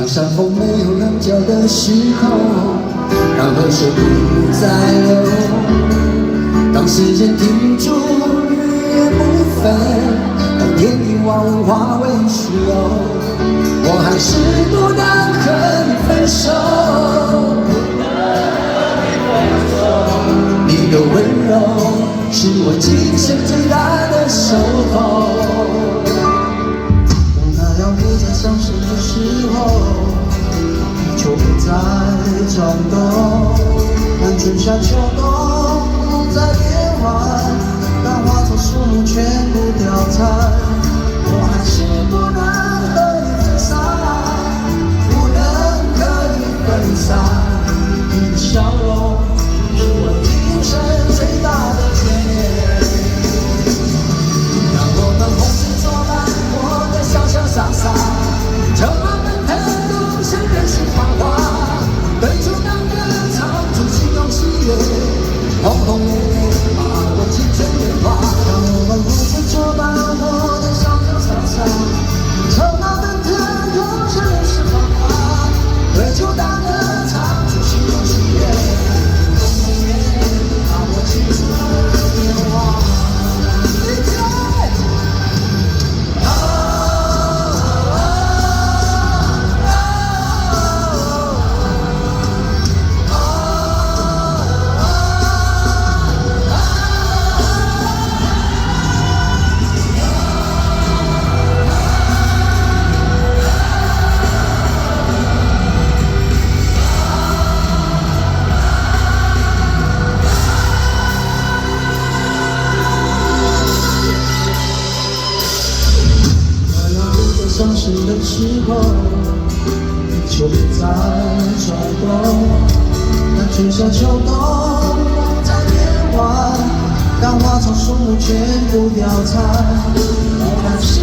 当山峰没有棱角的时候，当河水不再流，当时间停住，日夜不分，当天地万物化为虚有，我还是不能和你分手。你的温柔是我今生最大的守候。当太阳不再上升的时候，地球不再转动，当春夏秋冬不再变换，当花草树木全部凋残，我还是不能和你分散，不能和你分散。你的笑容是我今生最大的眷恋。让我们红尘作伴，活得潇潇洒洒，趁我们腾动成人世繁华，对酒当歌，唱出心中喜悦，轰轰烈烈把握青春年华。让我们红尘作伴，活得潇潇洒洒，趁我们腾动成人世繁华，对酒当歌，唱出心中喜悦。上升的时候，地球不再转动，当春夏秋冬不再变换，当花草树木全部凋残，我还是